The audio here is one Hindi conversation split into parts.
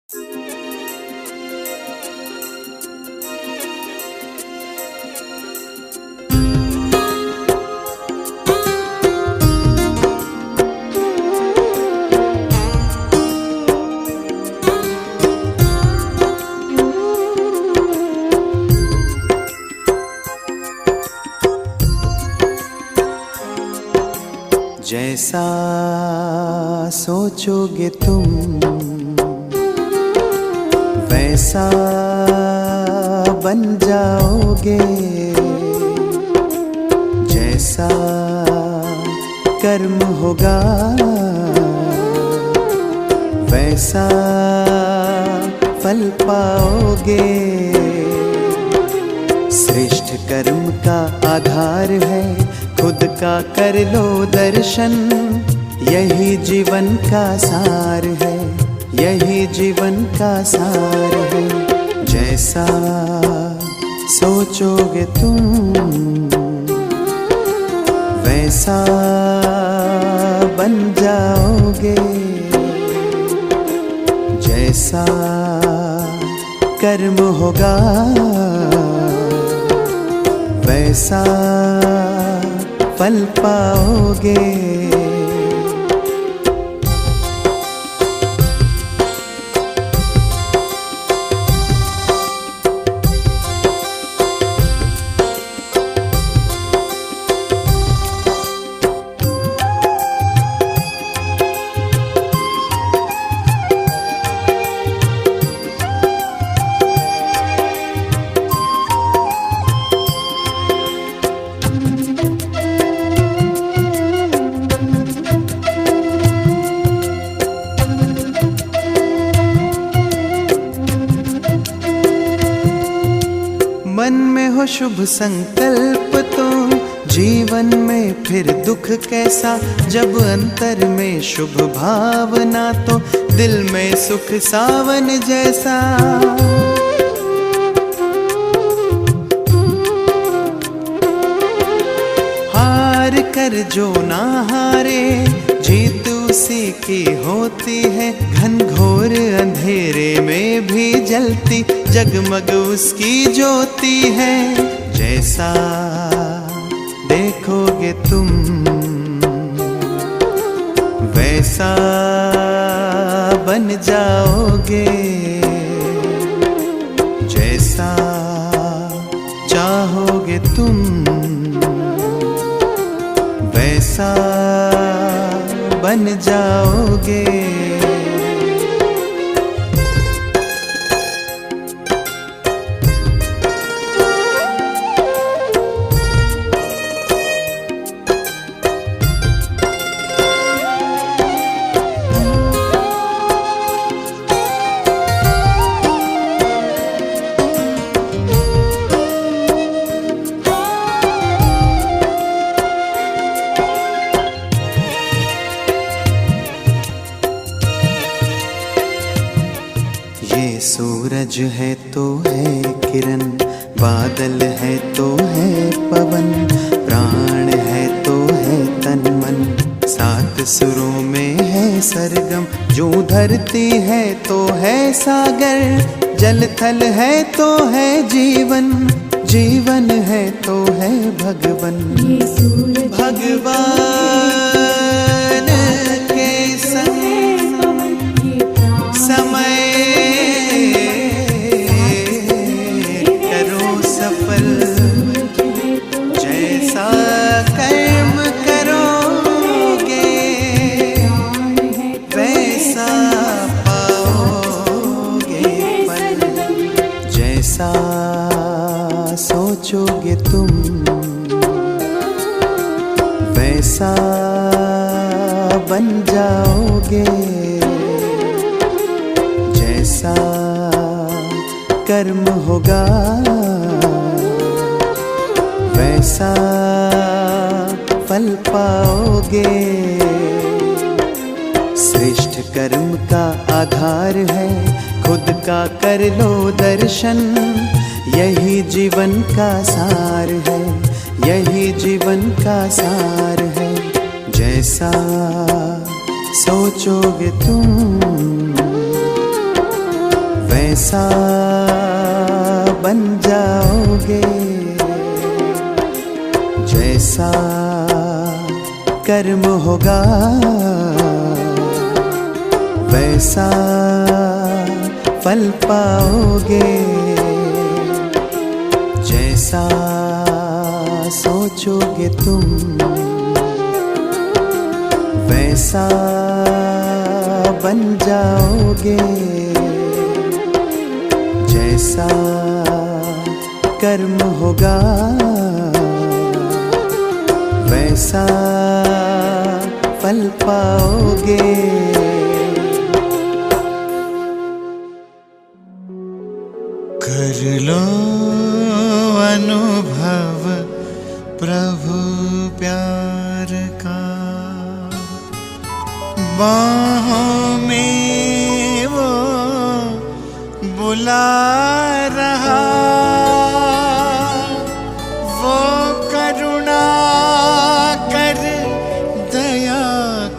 जैसा सोचोगे तुम वैसा बन जाओगे, जैसा कर्म होगा वैसा फल पाओगे। श्रेष्ठ कर्म का आधार है खुद का कर लो दर्शन, यही जीवन का सार है, यही जीवन का सार है। जैसा सोचोगे तुम वैसा बन जाओगे, जैसा कर्म होगा वैसा फल पाओगे। मन में हो शुभ संकल्प तो जीवन में फिर दुख कैसा, जब अंतर में शुभ भावना तो दिल में सुख सावन जैसा। हार कर जो ना हारे जीत उसी की होती है, घनघोर अंधेरे में भी जलती जगमग उसकी ज्योति है। जैसा देखोगे तुम वैसा बन जाओगे, जैसा चाहोगे तुम वैसा बन जाओगे। ये सूरज है तो है किरण, बादल है तो है पवन, प्राण है तो है तन मन, सात सुरों में है सरगम। जो धरती है तो है सागर, जल थल है तो है जीवन, जीवन है तो है भगवन। भगवान के संग समय जैसा कर्म करोगे वैसा पाओगे फल। जैसा सोचोगे तुम वैसा बन जाओगे, जैसा कर्म होगा वैसा फल पाओगे। श्रेष्ठ कर्म का आधार है खुद का कर लो दर्शन, यही जीवन का सार है, यही जीवन का सार है। जैसा सोचोगे तुम जैसा बन जाओगे, जैसा कर्म होगा वैसा फल पाओगे। जैसा सोचोगे तुम वैसा बन जाओगे, जैसा कर्म होगा वैसा फल पाओगे। कर लो अनुभव प्रभु प्यार का, बाहों में वो बुला रहा, वो करुणा कर दया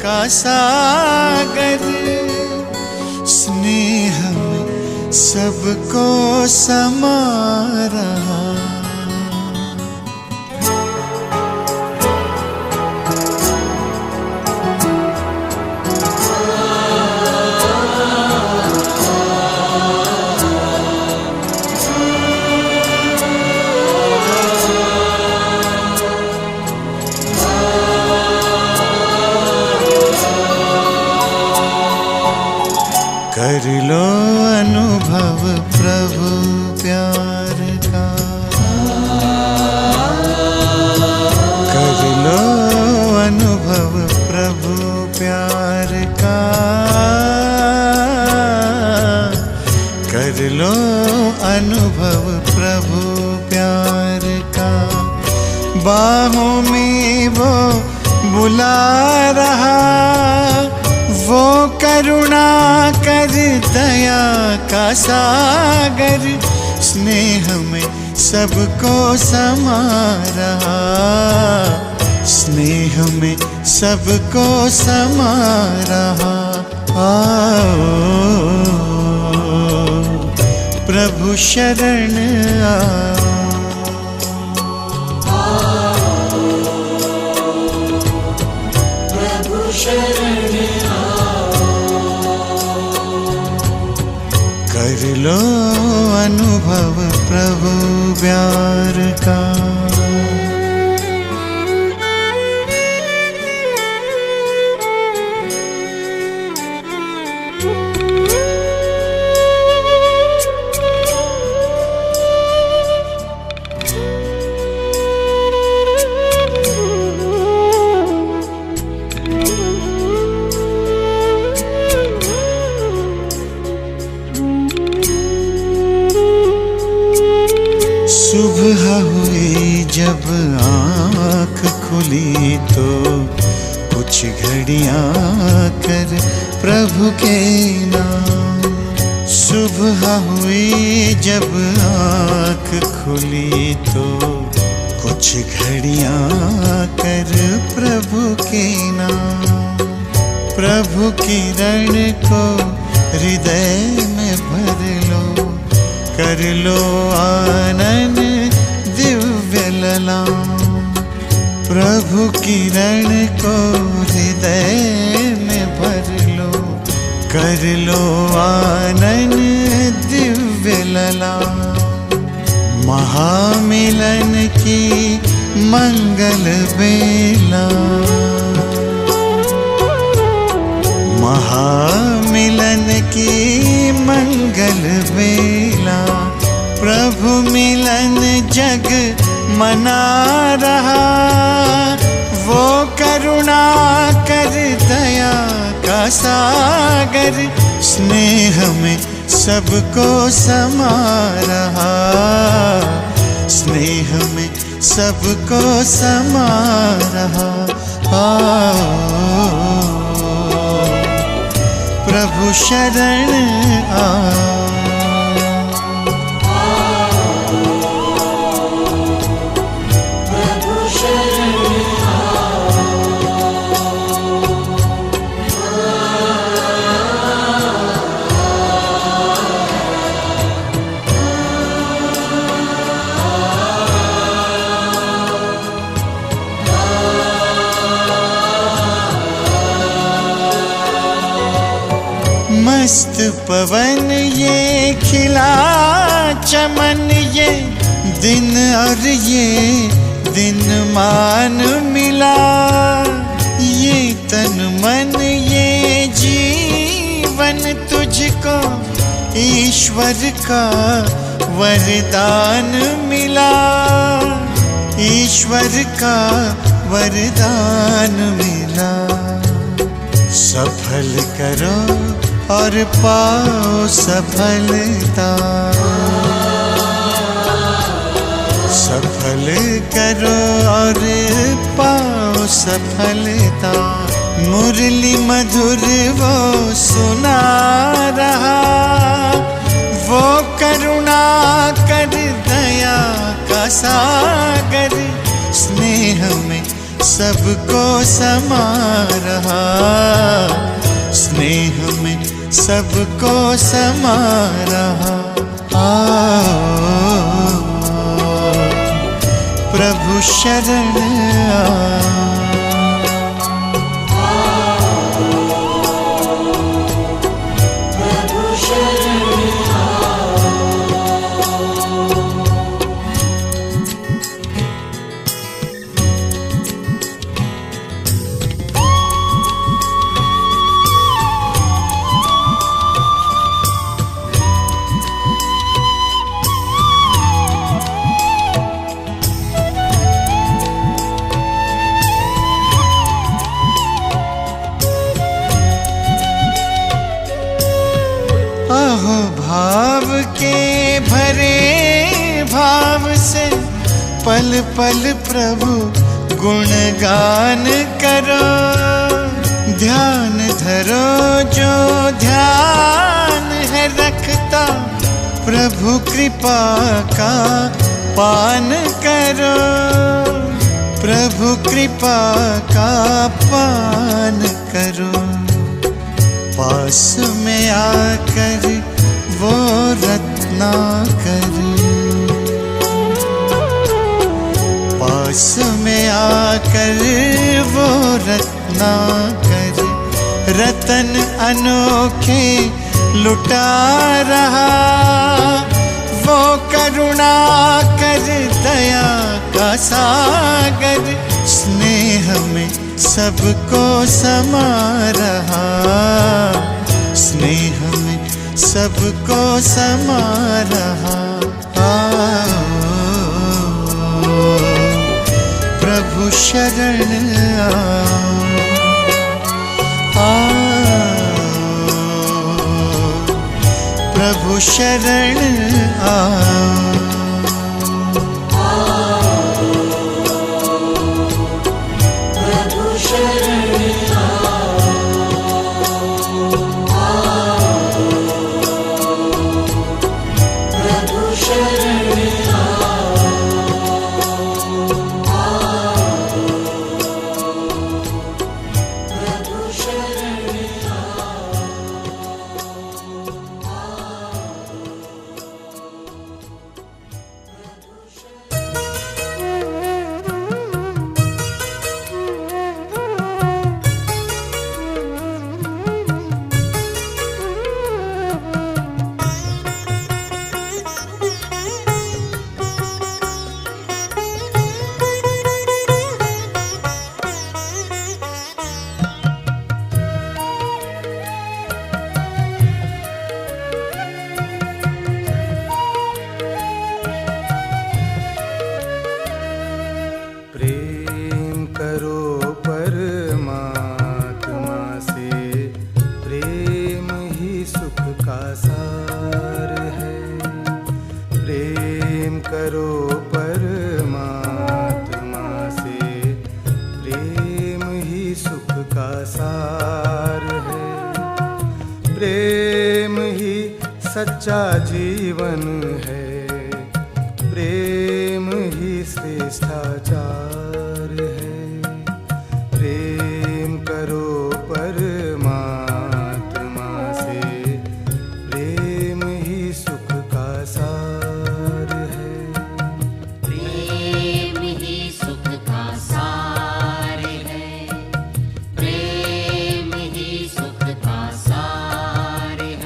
का सागर, स्नेह में सबको समा रहा। कर लो अनुभव प्रभु प्यार का, कर लो अनुभव प्रभु प्यार का, कर लो अनुभव प्रभु प्यार का। बाहों में वो बुला रहा, वो करुणा कर दया का सागर, स्नेह में सबको समा रहा, स्नेह में सबको समा रहा। आओ प्रभु शरण आओ, प्रभु शरण कर लो अनुभव प्रभु प्यार का। सुबह हुई जब आँख खुली तो कुछ घड़ियाँ कर प्रभु के नाम। सुबह हुई जब आँख खुली तो कुछ घड़ियाँ कर प्रभु के नाम। प्रभु किरण को हृदय में भर लो, कर लो आनंद दिव्य ललाम। प्रभु किरण को हृदय में भर लो, कर लो आनंद दिव्य ललाम। महामिलन की मंगल बेला, महामिलन की मंगल बेला। प्रभु मिलन जग मना रहा, वो करुणा कर दया का सागर, स्नेह में सबको समा रहा, स्नेह में सबको समा रहा। प्रभु शरण आओ, प्रभु शरण आओ। मस्त पवन ये खिला चमन, ये दिन और ये दिन मान मिला। ये तन मन ये जीवन तुझको ईश्वर का वरदान मिला। ईश्वर का वरदान मिला। सफल करो और पाओ सफलता। सफल करो और पाओ सफलता। मुरली मधुर वो सुना रहा, वो करुणा कर दया का सागर। स्नेह में सबको समा रहा, स्नेह में सबको समा रहा। प्रभु शरण भाव के भरे भाव से पल पल प्रभु गुणगान करो। ध्यान धरो जो ध्यान है रखता, प्रभु कृपा का पान करो। प्रभु कृपा का पान करो। पास में आकर वो रत्नाकर, पास में आकर वो रत्नाकर रतन अनोखे लुटा रहा। वो करुणा कर दया का सागर, स्नेह में सबको समा रहा। स्नेह में सबको समा रहा। प्रभु शरण प्रभु शरण सच्चा जीवन है, प्रेम ही श्रेष्ठाचार है। प्रेम करो परमात्मा से, प्रेम ही सुख का सार है। प्रेम ही सुख का सार है, प्रेम ही सुख का सार है।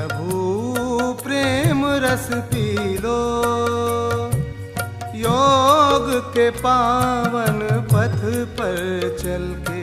प्रभु प्रेम रस पी लो, योग के पावन पथ पर चल के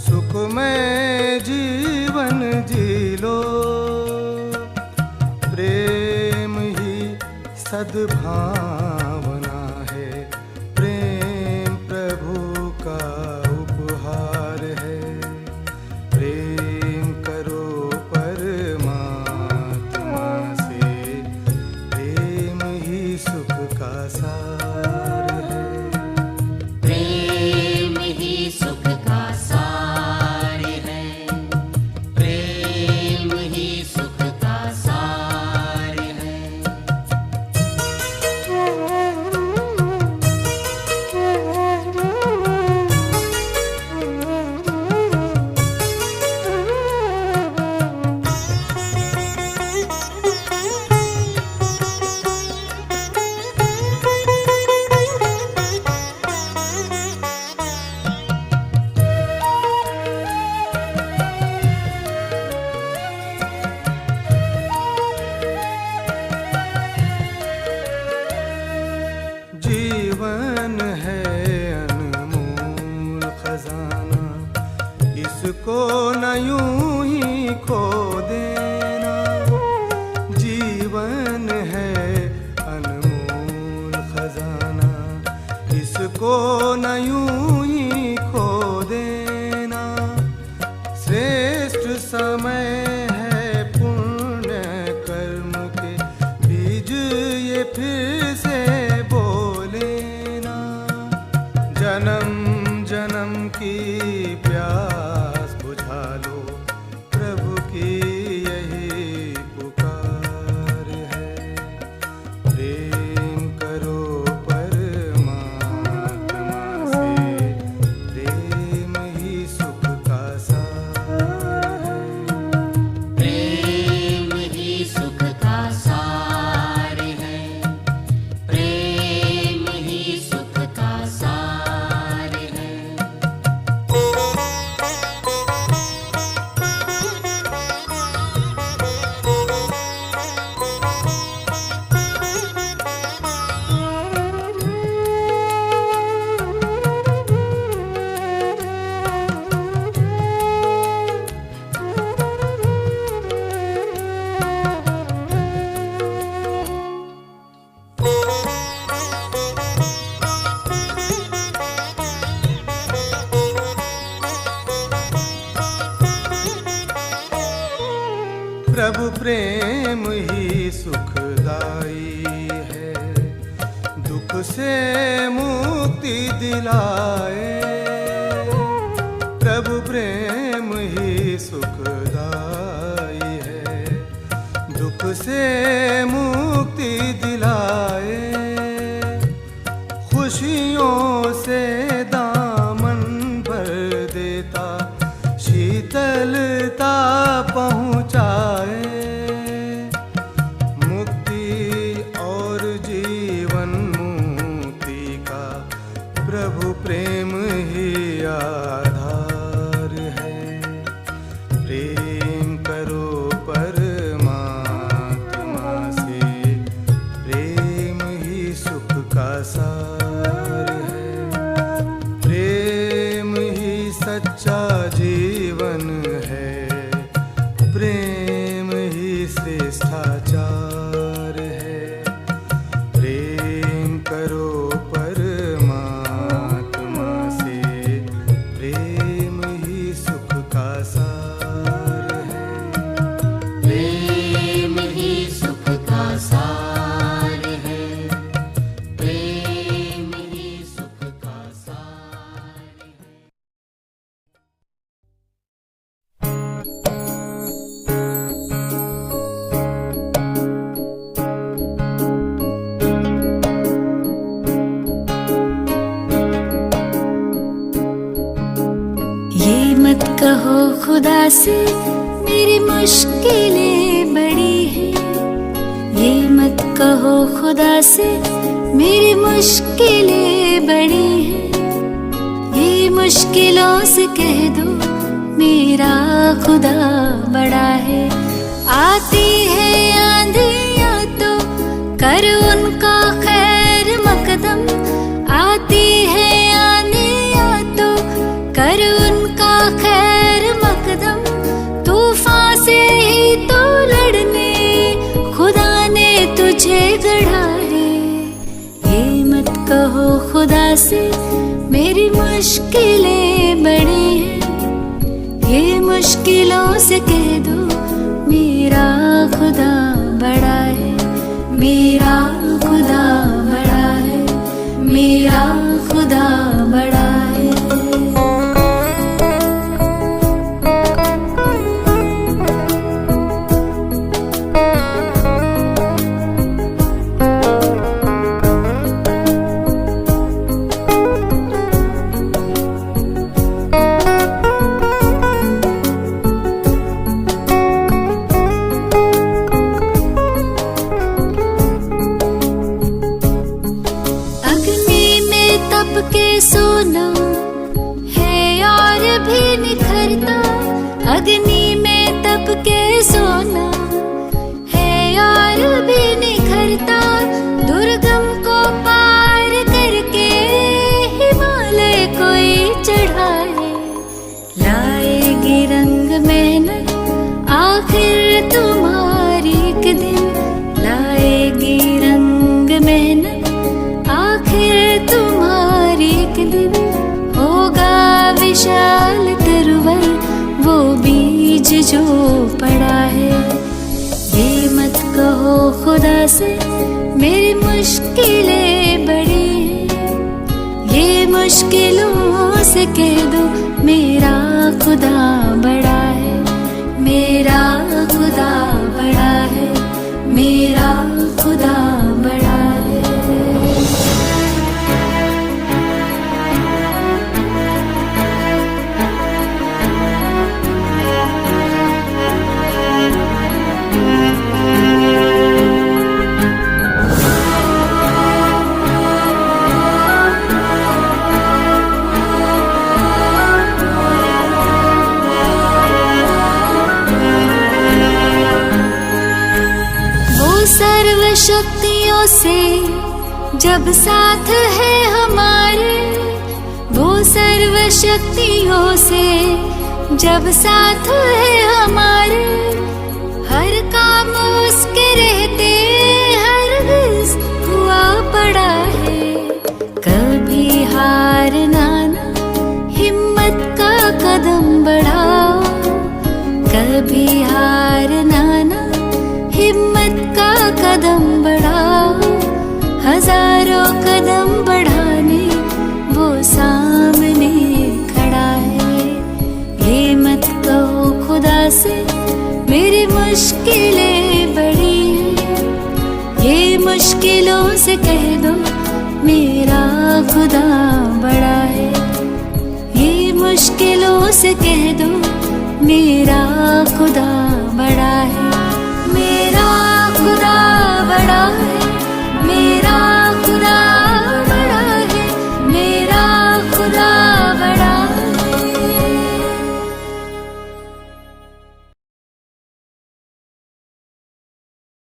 सुखमय जीवन जी लो। प्रेम ही सद्भावना है, प्रेम प्रभु का उपहार है। प्रेम करो परमात्मा से, प्रेम ही सुख का सार है। प्रेम ही सुख का सार है, प्रेम ही सुख का सार है। जीवन है अनमोल खजाना, इसको न यूं ही खो देना। जीवन है अनमोल खजाना, इसको न यूं ही खो देना। श्रेष्ठ समय है पुण्य कर्म के, बीज ये फिर से जन्म जन्म की प्यास बुझा लो, प्रभु की यही पुकार है। प्रेम करो परमात्मा से, प्रेम ही सुख का सार है। प्रेम ही सुख का सार है, प्रेम ही सुख का सार है। प्रभु प्रेम ही सुखदाई है, दुख से मुक्ति दिलाए। प्रभु प्रेम ही सुखदाई है, दुख से मुक्ति दिलाए। खुशियों से दामन भर देता, शीतलता पहुँचाए। मुक्ति और जीवन मुक्ति का प्रभु प्रेम ही आधार है। प्रेम करो परमात्मा से, प्रेम ही सुख का सार है। प्रेम ही सच्चा जीवन है, प्रेम ही श्रेष्ठाचार है। प्रेम करो परमात्मा से, प्रेम ही सुख का सार है। प्रेम ही सुख का सार है, प्रेम ही सुख का सार है। ये मत कहो खुदा से मेरी मुश्किलें बड़ी हैं, ये मत कहो खुदा से मेरी मुश्किलें बड़ी हैं। ये मुश्किलों से कह दो मेरा खुदा बड़ा है। आती मुश्किलें बड़ी हैं, ये मुश्किलों से कह दो मेरा खुदा बड़ा है, मेरा खुदा बड़ा है, मेरा खुदा बड़ा है। तप के सोना है और भी निखरता, अग्नि में तप के सोना है और भी निखरता, दुर्गम को पार करके हिमालय कोई चढ़ाए, लाएगी रंग मेहनत आखिर तुम्हारी एक दिन, लाएगी रंग मेहनत आखिर तुम्हारी एक दिन, होगा विशाल तरवर वो बीज जो पड़ा है। ये मत कहो खुदा से मेरी मुश्किलें बड़ी हैं, ये मुश्किलों से कह दो मेरा खुदा बड़ा है, मेरा खुदा बड़ा है, मेरा खुदा बड़ा है। सर्व शक्तियों से जब साथ है हमारे, वो सर्व शक्तियों से जब साथ है हमारे, हर काम उसके रहते हरगिज़ हुआ पड़ा है, कभी हारना ना हिम्मत का कदम बढ़ाओ, कभी हारना ना हिम्मत का कदम बढ़ाओ, हजारों कदम बढ़ाने वो सामने खड़ा है। ये मत कहो खुदा से मेरी मुश्किलें बड़ी हैं, ये मुश्किलों से कह दो मेरा खुदा बड़ा है, ये मुश्किलों से कह दो मेरा खुदा बड़ा है।